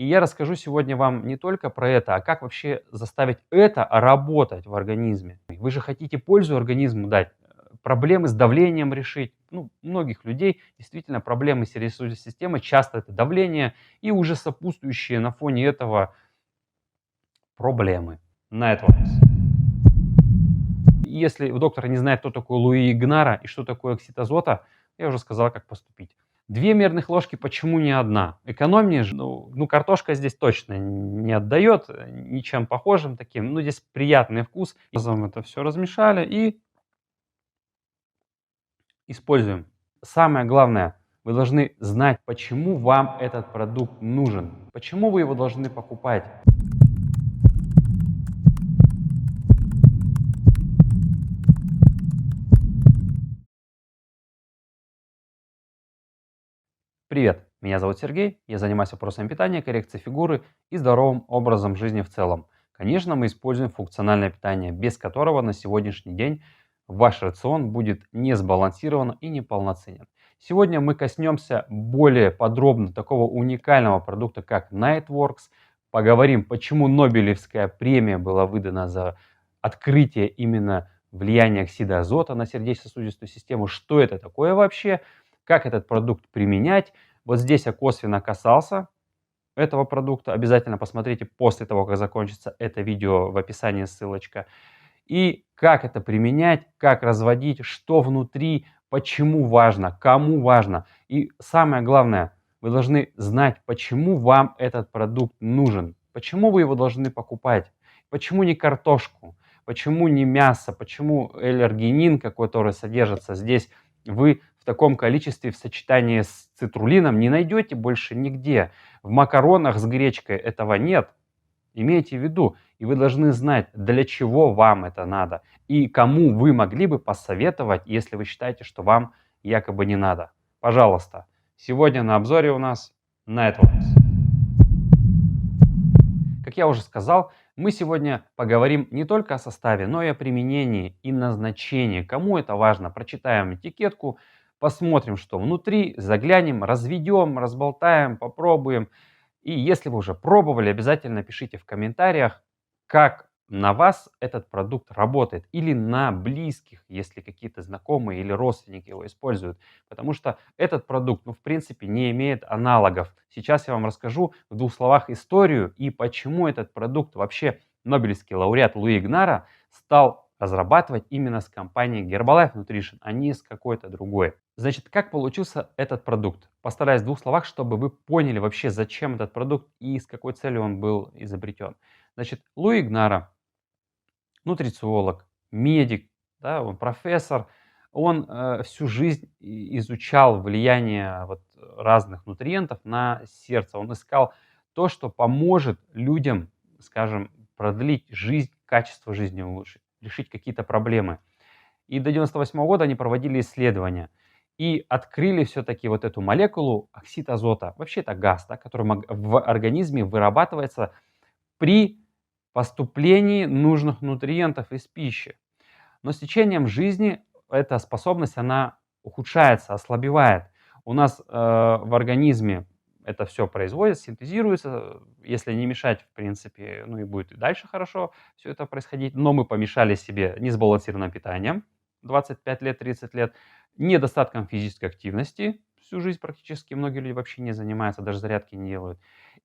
И я расскажу сегодня вам не только про это, а как вообще заставить это работать в организме. Вы же хотите пользу организму дать, проблемы с давлением решить. Ну, у многих людей действительно проблемы с сердечно-сосудистой системой, часто это давление и уже сопутствующие на фоне этого проблемы. На это вопрос. Если доктор не знает, кто такой Луи Игнара и что такое оксид азота, я уже сказал, как поступить. 2 мерных ложки, почему не одна? Экономнее же, ну, картошка здесь точно не отдает ничем похожим таким. Ну, здесь приятный вкус. Разом это все размешали и используем. Самое главное, вы должны знать, почему вам этот продукт нужен, почему вы его должны покупать. Привет, меня зовут Сергей, я занимаюсь вопросами питания, коррекции фигуры и здоровым образом жизни в целом. Конечно, мы используем функциональное питание, без которого на сегодняшний день ваш рацион будет не сбалансирован и неполноценен. Сегодня мы коснемся более подробно такого уникального продукта, как Nightworks, поговорим, почему Нобелевская премия была выдана за открытие именно влияния оксида азота на сердечно-сосудистую систему, что это такое вообще, как этот продукт применять. Вот здесь я косвенно касался этого продукта. Обязательно посмотрите после того, как закончится это видео, в описании ссылочка. И как это применять, как разводить, что внутри, почему важно, кому важно. И самое главное, вы должны знать, почему вам этот продукт нужен, почему вы его должны покупать, почему не картошку, почему не мясо, почему L-аргинин, который содержится здесь, вы в таком количестве в сочетании с цитрулином не найдете больше нигде. В макаронах с гречкой этого нет. Имейте в виду, и вы должны знать, для чего вам это надо и кому вы могли бы посоветовать, если вы считаете, что вам якобы не надо. Пожалуйста, сегодня на обзоре у нас Nightworks. Как я уже сказал, мы сегодня поговорим не только о составе, но и о применении и назначении. Кому это важно, прочитаем этикетку, посмотрим, что внутри, заглянем, разведем, разболтаем, попробуем. И если вы уже пробовали, обязательно пишите в комментариях, как на вас этот продукт работает или на близких, если какие-то знакомые или родственники его используют. Потому что этот продукт, ну, в принципе, не имеет аналогов. Сейчас я вам расскажу в 2 словах историю и почему этот продукт вообще Нобелевский лауреат Луи Игнара стал разрабатывать именно с компанией Herbalife Nutrition, а не с какой-то другой. Значит, как получился этот продукт? Постараюсь в 2 словах, чтобы вы поняли вообще, зачем этот продукт и с какой целью он был изобретен. Значит, Луи Игнара, нутрициолог, медик, да, он профессор, он всю жизнь изучал влияние вот разных нутриентов на сердце. Он искал то, что поможет людям, скажем, продлить жизнь, качество жизни улучшить, решить какие-то проблемы. И до 98 года они проводили исследования и открыли все-таки вот эту молекулу оксид азота. Вообще это газ, да, который в организме вырабатывается при поступлении нужных нутриентов из пищи. Но с течением жизни эта способность, она ухудшается, ослабевает. У нас в организме это все производится, синтезируется. Если не мешать, в принципе, ну и будет и дальше хорошо все это происходить. Но мы помешали себе несбалансированным питанием 25 лет, 30 лет, недостатком физической активности. Всю жизнь практически многие люди вообще не занимаются, даже зарядки не делают.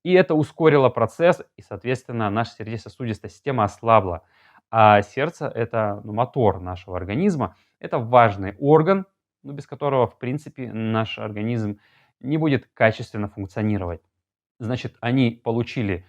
И это ускорило процесс, и, соответственно, наша сердечно-сосудистая система ослабла. А сердце– это мотор нашего организма, это важный орган, ну, без которого, в принципе, наш организм не будет качественно функционировать. Значит, они получили,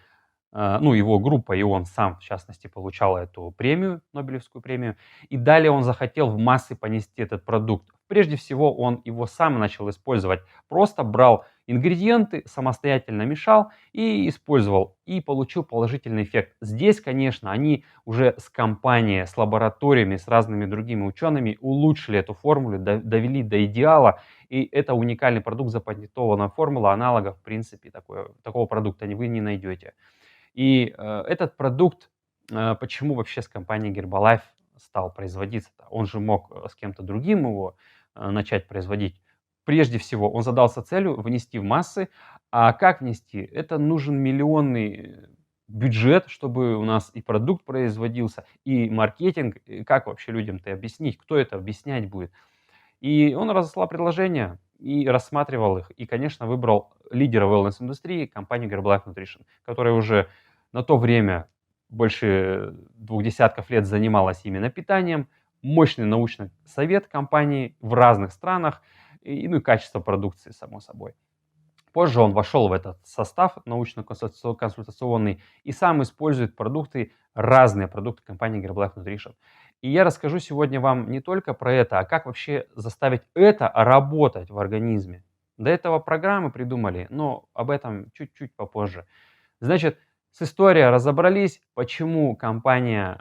ну, его группа и он сам, в частности, получал эту премию, Нобелевскую премию, и далее он захотел в массы понести этот продукт. Прежде всего, он его сам начал использовать, просто брал ингредиенты, самостоятельно мешал и использовал, и получил положительный эффект. Здесь, конечно, они уже с компанией, с лабораториями, с разными другими учеными улучшили эту формулу, довели до идеала, и это уникальный продукт, запатентованная формула, аналогов, в принципе, такого продукта вы не найдете. И этот продукт, почему вообще с компанией Herbalife стал производиться? Он же мог с кем-то другим его начать производить. Прежде всего, он задался целью внести в массы, А как внести? Это нужен миллионный бюджет, чтобы у нас и продукт производился, и маркетинг. И как вообще людям-то объяснить? Кто это объяснять будет? И он разослал предложения и рассматривал их. И, конечно, выбрал лидера wellness-индустрии, компанию Herbalife Nutrition, которая уже на то время больше 2 десятков лет занималась именно питанием. Мощный научный совет компании в разных странах, и, ну и качество продукции, само собой. Позже он вошел в этот состав научно-консультационный и сам использует продукты, разные продукты компании Herbalife Nutrition. И я расскажу сегодня вам не только про это, а как вообще заставить это работать в организме. До этого программы придумали, но об этом чуть-чуть попозже. Значит, с историей разобрались, почему компания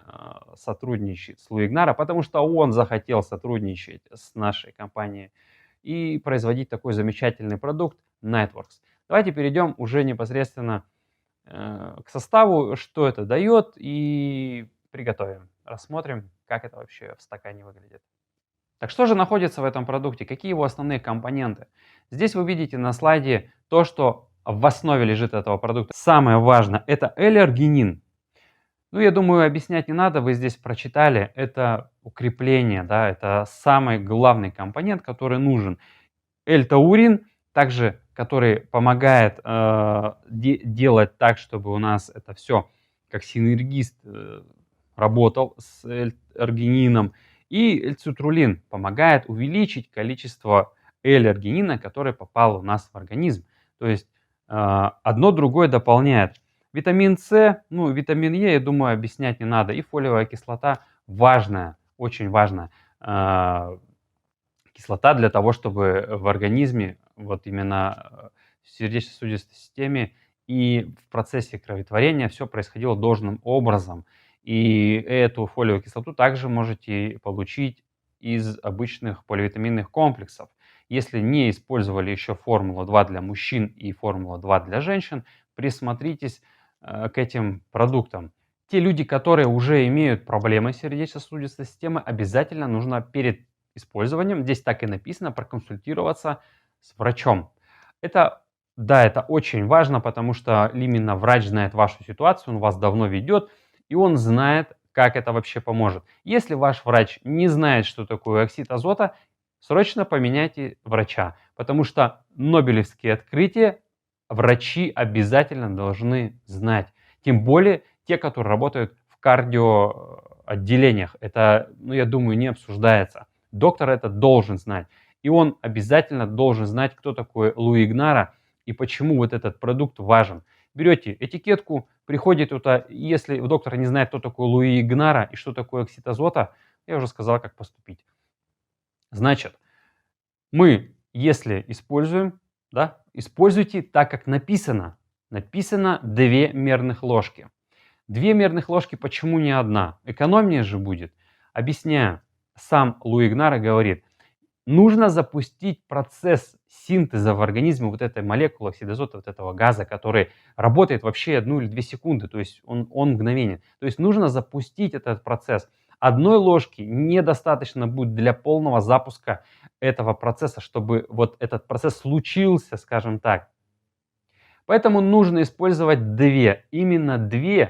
сотрудничает с Луи Игнаро, потому что он захотел сотрудничать с нашей компанией и производить такой замечательный продукт Nightworks. Давайте перейдем уже непосредственно к составу, что это дает, и приготовим. Рассмотрим, как это вообще в стакане выглядит. Так что же находится в этом продукте? Какие его основные компоненты? Здесь вы видите на слайде то, что в основе лежит этого продукта. Самое важное — это L-аргинин. Ну, я думаю, объяснять не надо, вы здесь прочитали. Это укрепление, да, это самый главный компонент, который нужен. L-таурин, также который помогает делать так, чтобы у нас это все как синергист работал с L-аргинином. И L-цитрулин помогает увеличить количество L-аргинина, который попал у нас в организм. То есть одно другое дополняет. Витамин С, ну, витамин Е, я думаю, объяснять не надо. И фолиевая кислота важная, очень важная кислота для того, чтобы в организме, вот именно в сердечно-сосудистой системе и в процессе кроветворения все происходило должным образом. И эту фолиевую кислоту также можете получить из обычных поливитаминных комплексов. Если не использовали еще формулу-2 для мужчин и формулу-2 для женщин, присмотритесь к этим продуктам. Те люди, которые уже имеют проблемы с сердечно-сосудистой системой, обязательно нужно перед использованием, здесь так и написано, проконсультироваться с врачом. Это, да, это очень важно, потому что именно врач знает вашу ситуацию, он вас давно ведет, и он знает, как это вообще поможет. Если ваш врач не знает, что такое оксид азота, срочно поменяйте врача, потому что нобелевские открытия врачи обязательно должны знать. Тем более те, которые работают в кардиоотделениях. Это, ну, я думаю, не обсуждается. Доктор это должен знать. И он обязательно должен знать, кто такой Луи Игнаро и почему вот этот продукт важен. Берете этикетку, приходит туда, если доктор не знает, кто такой Луи Игнаро и что такое оксид азота, я уже сказал, как поступить. Значит, мы, если используем, да, используйте так, как написано. Написано 2 мерных ложки. 2 мерных ложки, почему не одна? Экономнее же будет. Объясняю. Сам Луи Игнаро говорит, нужно запустить процесс синтеза в организме вот этой молекулы оксида азота, вот этого газа, который работает вообще 1 или 2 секунды, то есть он мгновенен. То есть нужно запустить этот процесс. Одной ложки недостаточно будет для полного запуска этого процесса, чтобы вот этот процесс случился, скажем так. Поэтому нужно использовать 2, именно 2,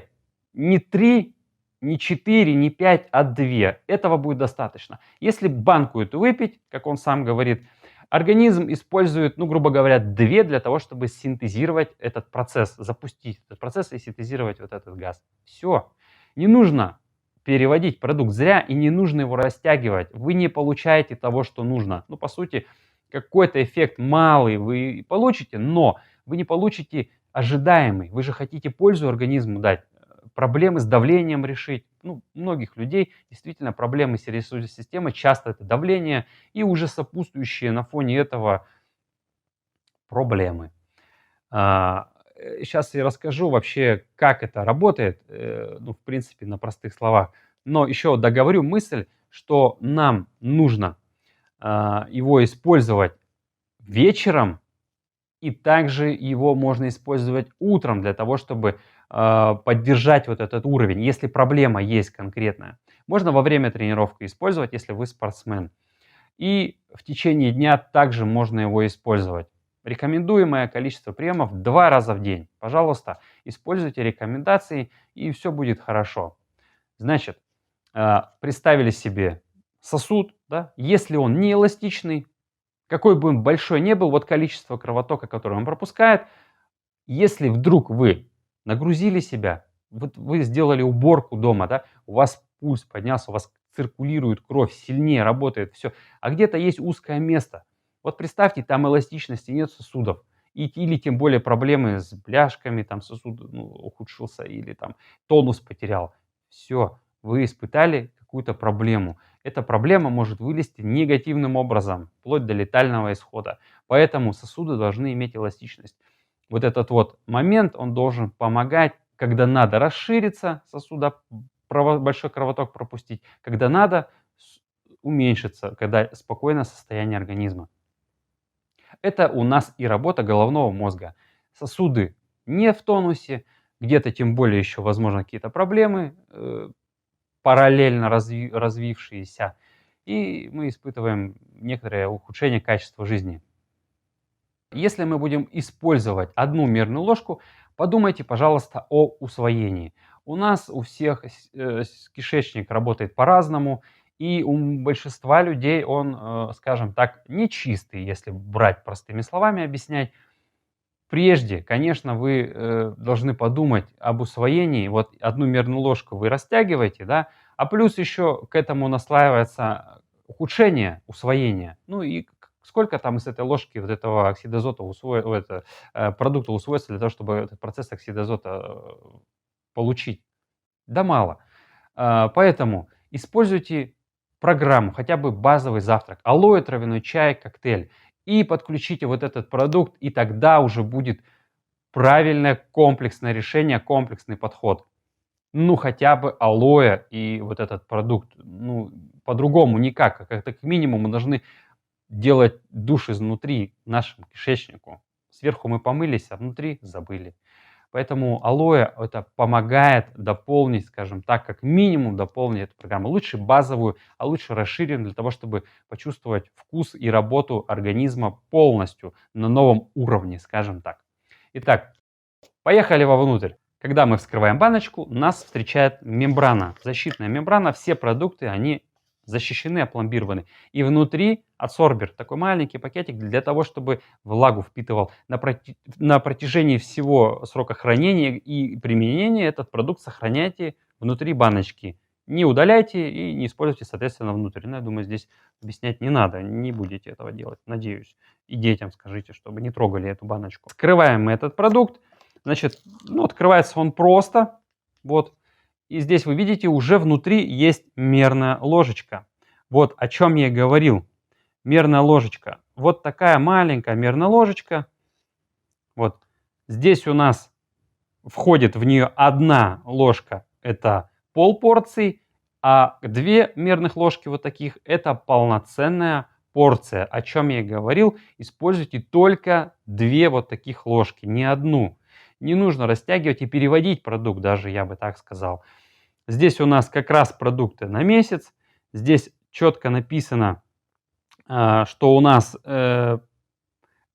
не 3, не 4, не 5, а 2. Этого будет достаточно. Если банку эту выпить, как он сам говорит, организм использует, ну, грубо говоря, 2 для того, чтобы синтезировать этот процесс, запустить этот процесс и синтезировать вот этот газ. Все. Не нужно переводить продукт зря и не нужно его растягивать. Вы не получаете того, что нужно. Ну, по сути, какой-то эффект малый вы получите, но вы не получите ожидаемый. Вы же хотите пользу организму дать, проблемы с давлением решить. Ну, у многих людей действительно проблемы с сердечно-сосудистой системой, часто это давление и уже сопутствующие на фоне этого проблемы. Сейчас я расскажу вообще, как это работает, ну, в принципе, на простых словах. Но еще договорю мысль, что нам нужно его использовать вечером, и также его можно использовать утром для того, чтобы поддержать вот этот уровень, если проблема есть конкретная. Можно во время тренировки использовать, если вы спортсмен. И в течение дня также можно его использовать. Рекомендуемое количество приемов 2 раза в день. Пожалуйста, используйте рекомендации, и все будет хорошо. Значит, представили себе сосуд, да? Если он не эластичный, какой бы он большой ни был, вот количество кровотока, которое он пропускает, если вдруг вы нагрузили себя, вот вы сделали уборку дома, да, у вас пульс поднялся, у вас циркулирует кровь, сильнее работает все, а где-то есть узкое место. Вот представьте, там эластичности нет сосудов, или тем более проблемы с бляшками, там сосуд ухудшился или там тонус потерял. Все, вы испытали какую-то проблему. Эта проблема может вылезти негативным образом, вплоть до летального исхода. Поэтому сосуды должны иметь эластичность. Вот этот вот момент, он должен помогать, когда надо расшириться сосуда, большой кровоток пропустить, когда надо уменьшиться, когда спокойное состояние организма. Это у нас и работа головного мозга. Сосуды не в тонусе, где-то тем более еще, возможно, какие-то проблемы, параллельно развившиеся, и мы испытываем некоторое ухудшение качества жизни. Если мы будем использовать одну мерную ложку, подумайте, пожалуйста, о усвоении. У нас у всех кишечник работает по-разному, и у большинства людей он, скажем так, нечистый, если брать простыми словами объяснять. Прежде, конечно, вы должны подумать об усвоении. Вот одну мерную ложку вы растягиваете, да, а плюс еще к этому наслаивается ухудшение усвоения. Ну и сколько там из этой ложки вот этого оксидазота продукта усвоится для того, чтобы этот процесс оксидазота получить? Да мало. Поэтому используйте программу, хотя бы базовый завтрак, алоэ, травяной чай, коктейль. И подключите вот этот продукт, и тогда уже будет правильное комплексное решение, комплексный подход. Ну, хотя бы алоэ и вот этот продукт. Ну, по-другому никак. Как минимум мы должны делать душ изнутри нашему кишечнику. Сверху мы помылись, а внутри забыли. Поэтому алоэ это помогает дополнить, скажем так, как минимум дополнить эту программу. Лучше базовую, а лучше расширенную для того, чтобы почувствовать вкус и работу организма полностью на новом уровне, скажем так. Итак, поехали вовнутрь. Когда мы вскрываем баночку, нас встречает мембрана, защитная мембрана. Все продукты, они защищены, опломбированы. И внутри адсорбер, такой маленький пакетик для того, чтобы влагу впитывал. На протяжении всего срока хранения и применения этот продукт сохраняйте внутри баночки. Не удаляйте и не используйте, соответственно, внутрь. Ну, я думаю, здесь объяснять не надо, не будете этого делать, надеюсь. И детям скажите, чтобы не трогали эту баночку. Вскрываем мы этот продукт. Значит, ну, открывается он просто. Вот. И здесь вы видите, уже внутри есть мерная ложечка. Вот о чем я и говорил. Мерная ложечка. Вот такая маленькая мерная ложечка. Вот. Здесь у нас входит в нее 1 ложка. Это полпорции. А 2 мерных ложки вот таких. Это полноценная порция. О чем я и говорил. Используйте только 2 вот таких ложки. Не одну. Не нужно растягивать и переводить продукт, даже я бы так сказал. Здесь у нас как раз продукты на месяц. Здесь четко написано, что у нас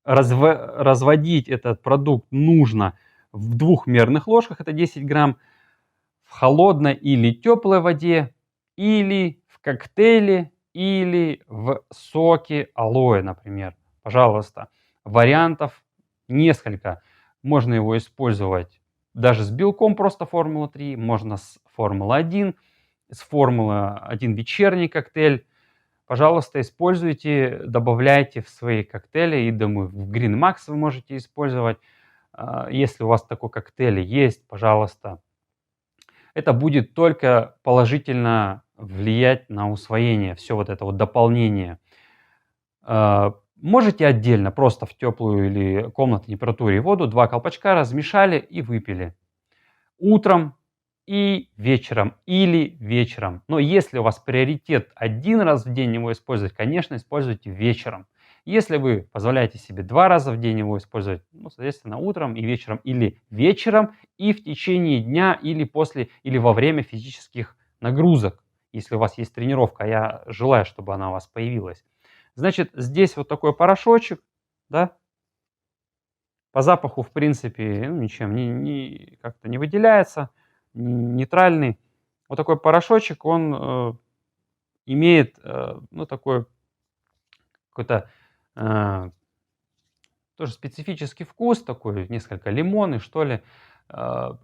разводить этот продукт нужно в 2 мерных ложках, это 10 грамм, в холодной или теплой воде, или в коктейле, или в соке алоэ, например. Пожалуйста, вариантов несколько. Можно его использовать даже с белком, просто формула-3, можно с формула-1, с формула-1 вечерний коктейль. Пожалуйста, используйте, добавляйте в свои коктейли. И думаю, в Green Max вы можете использовать. Если у вас такой коктейль есть, пожалуйста. Это будет только положительно влиять на усвоение, все вот это вот дополнение. Можете отдельно, просто в теплую или комнатной температуре воду, 2 колпачка размешали и выпили. Утром и вечером, или вечером. Но если у вас приоритет 1 раз в день его использовать, конечно, используйте вечером. Если вы позволяете себе 2 раза в день его использовать, ну, соответственно, утром и вечером и в течение дня, или после, или во время физических нагрузок. Если у вас есть тренировка, а я желаю, чтобы она у вас появилась. Значит, здесь вот такой порошочек, да, По запаху, в принципе, ну, ничем как-то не выделяется, нейтральный. Вот такой порошочек, он имеет, ну, такой какой-то э, тоже специфический вкус такой, несколько лимонный, что ли,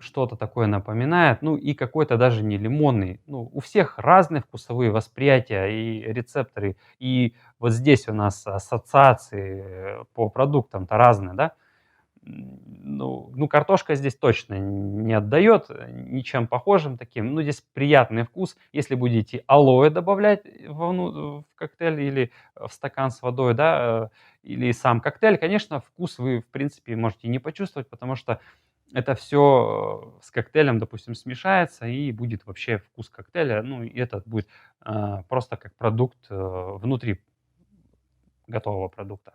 что-то такое напоминает, ну и какой-то даже не лимонный. Ну, у всех разные вкусовые восприятия и рецепторы, и вот здесь у нас ассоциации по продуктам-то разные, да. Ну, картошка здесь точно не отдает ничем похожим таким. Ну, здесь приятный вкус. Если будете алоэ добавлять в коктейль или в стакан с водой, да, или сам коктейль, конечно, вкус вы, в принципе, можете не почувствовать, потому что это все с коктейлем, допустим, смешается, и будет вообще вкус коктейля. Ну, и этот будет просто как продукт внутри готового продукта.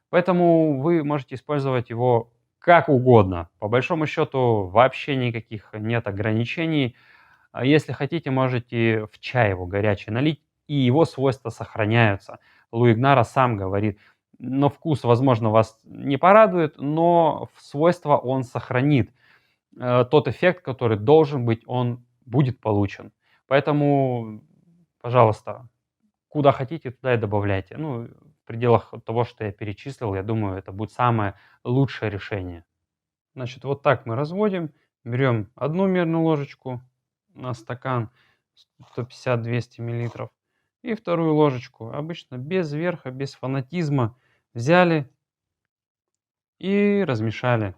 Поэтому вы можете использовать его как угодно. По большому счету вообще никаких нет ограничений. А если хотите, можете в чай его горячий налить, и его свойства сохраняются. Луи Игнаро сам говорит, но вкус, возможно, вас не порадует, но свойства он сохранит. Тот эффект, который должен быть, он будет получен. Поэтому, пожалуйста, куда хотите, туда и добавляйте. Ну, в пределах того, что я перечислил, я думаю, это будет самое лучшее решение. Значит, вот так мы разводим. Берем одну мерную ложечку на стакан 150-200 миллилитров и вторую ложечку. Обычно без верха, без фанатизма. Взяли и размешали.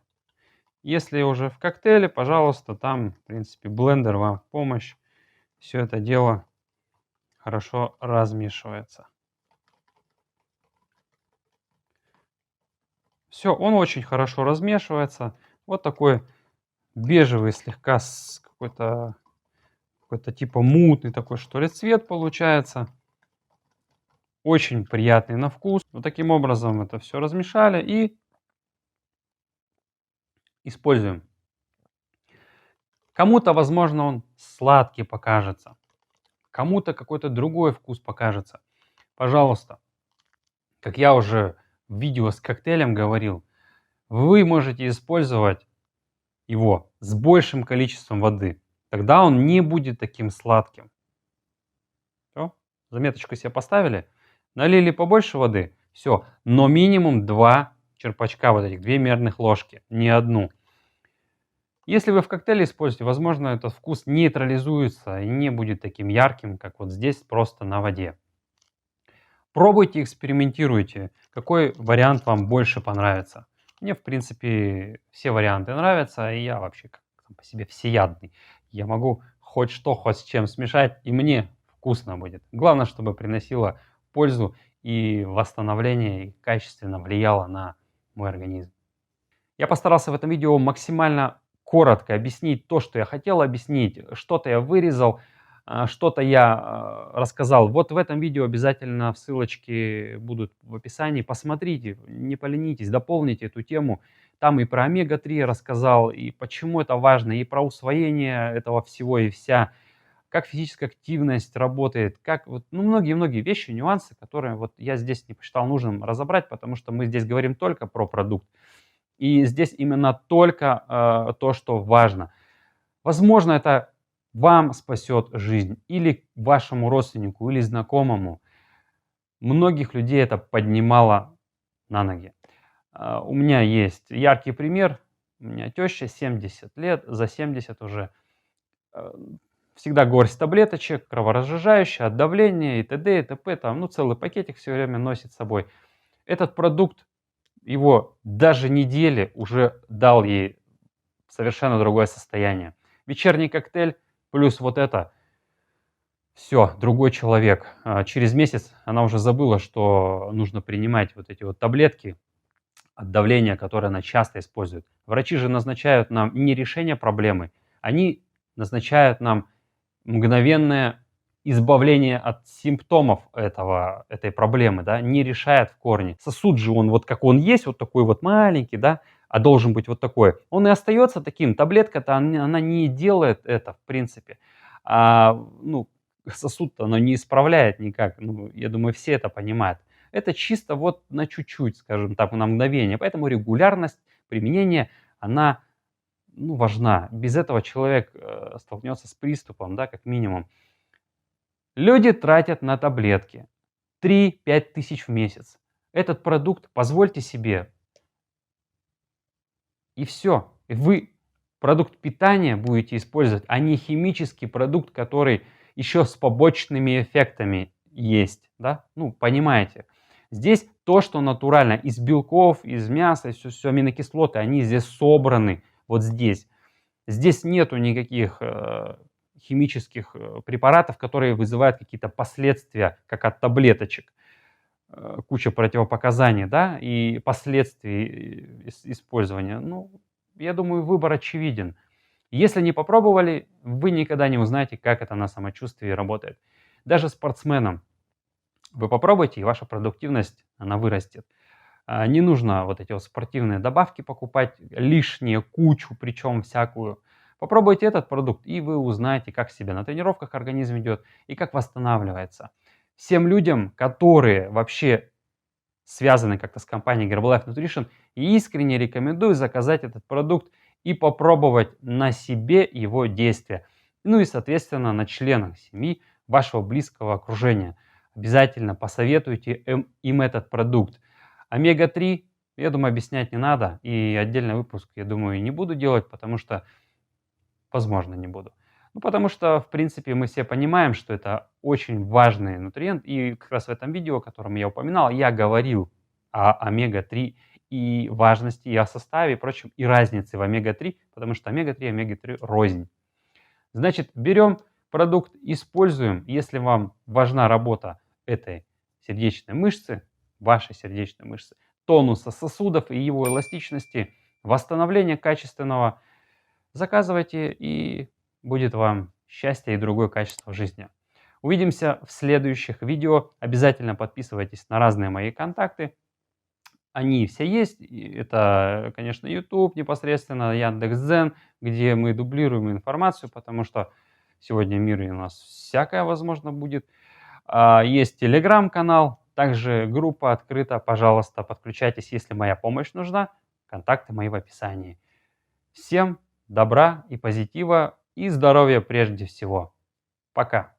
Если уже в коктейле, пожалуйста, там, в принципе, блендер вам в помощь. Все это дело хорошо размешивается. Все, он очень хорошо размешивается. Вот такой бежевый, слегка с какой-то типа мутный такой, что ли, цвет получается. Очень приятный на вкус. Вот таким образом это все размешали и используем. Кому-то, возможно, он сладкий покажется, кому-то какой-то другой вкус покажется. Пожалуйста, как я уже в видео с коктейлем говорил, вы можете использовать его с большим количеством воды. Тогда он не будет таким сладким. Все, заметочку себе поставили. Налили побольше воды. Все, но минимум 2 черпачка вот этих, 2 мерных ложки, не одну. Если вы в коктейле используете, возможно, этот вкус нейтрализуется и не будет таким ярким, как вот здесь просто на воде. Пробуйте, экспериментируйте, какой вариант вам больше понравится. Мне, в принципе, все варианты нравятся, и я вообще как сам по себе всеядный. Я могу хоть что, хоть с чем смешать, и мне вкусно будет. Главное, чтобы приносило пользу и восстановление, и качественно влияло на мой организм. Я постарался в этом видео максимально коротко объяснить то, что я хотел объяснить. Что-то я вырезал, что-то я рассказал. Вот в этом видео обязательно ссылочки будут в описании. Посмотрите, не поленитесь, дополните эту тему. Там и про омега-3 рассказал, и почему это важно, и про усвоение этого всего и вся, как физическая активность работает, как вот, ну, многие-многие вещи, нюансы, которые вот я здесь не посчитал нужным разобрать, потому что мы здесь говорим только про продукт. И здесь именно только то, что важно. Возможно, это вам спасет жизнь или вашему родственнику, или знакомому. Многих людей это поднимало на ноги. У меня есть яркий пример. У меня теща 70 лет, за 70 уже. э, Всегда горсть таблеточек, кроворазжижающая, от давления и т.д. и т.п. Там, ну, целый пакетик все время носит с собой. Этот продукт его даже недели уже дал ей совершенно другое состояние. Вечерний коктейль плюс вот это. Все, другой человек. Через месяц она уже забыла, что нужно принимать вот эти вот таблетки от давления, которые она часто использует. Врачи же назначают нам не решение проблемы, они назначают нам мгновенное избавление от симптомов этой проблемы, да, не решает в корне. Сосуд же он вот как он есть, вот такой вот маленький, да, а должен быть вот такой. Он и остается таким. Таблетка-то, она не делает это, в принципе. Ну, сосуд-то она не исправляет никак. Ну, я думаю, все это понимают. Это чисто вот на чуть-чуть, скажем так, на мгновение. Поэтому регулярность применения, она важна. Без этого человек столкнется с приступом, да, как минимум. Люди тратят на таблетки 3-5 тысяч в месяц. Этот продукт позвольте себе, и все. Вы продукт питания будете использовать, а не химический продукт, который еще с побочными эффектами есть. Да? Понимаете. Здесь то, что натурально из белков, из мяса, все аминокислоты, они здесь собраны вот здесь. Здесь нету никаких химических препаратов, которые вызывают какие-то последствия, как от таблеточек. Куча противопоказаний, да, и последствий использования. Я думаю, выбор очевиден. Если не попробовали, вы никогда не узнаете, как это на самочувствии работает. Даже спортсменам вы попробуйте, и ваша продуктивность, она вырастет. Не нужно вот эти вот спортивные добавки покупать, лишнюю кучу, причем всякую. Попробуйте этот продукт, и вы узнаете, как себя на тренировках организм ведет и как восстанавливается. Всем людям, которые вообще связаны как-то с компанией Herbalife Nutrition, искренне рекомендую заказать этот продукт и попробовать на себе его действия. И, соответственно, на членах семьи вашего близкого окружения. Обязательно посоветуйте им этот продукт. Омега-3, я думаю, объяснять не надо. И отдельный выпуск, я думаю, не буду делать, потому что, возможно, не буду. Потому что, в принципе, мы все понимаем, что это очень важный нутриент. И как раз в этом видео, о котором я упоминал, я говорил о омега-3 и важности, и о составе, и прочем, и разнице в омега-3, потому что омега-3 и омега-3 рознь. Значит, берем продукт, используем. Если вам важна работа этой сердечной мышцы, вашей сердечной мышцы, тонуса сосудов и его эластичности, восстановления качественного, заказывайте, и будет вам счастье и другое качество жизни. Увидимся в следующих видео. Обязательно подписывайтесь на разные мои контакты. Они все есть. Это, конечно, YouTube непосредственно, Яндекс.Дзен, где мы дублируем информацию, потому что сегодня в мире у нас всякое возможно будет. Есть Telegram-канал, также группа открыта. Пожалуйста, подключайтесь, если моя помощь нужна. Контакты мои в описании. Всем добра и позитива, и здоровья прежде всего. Пока.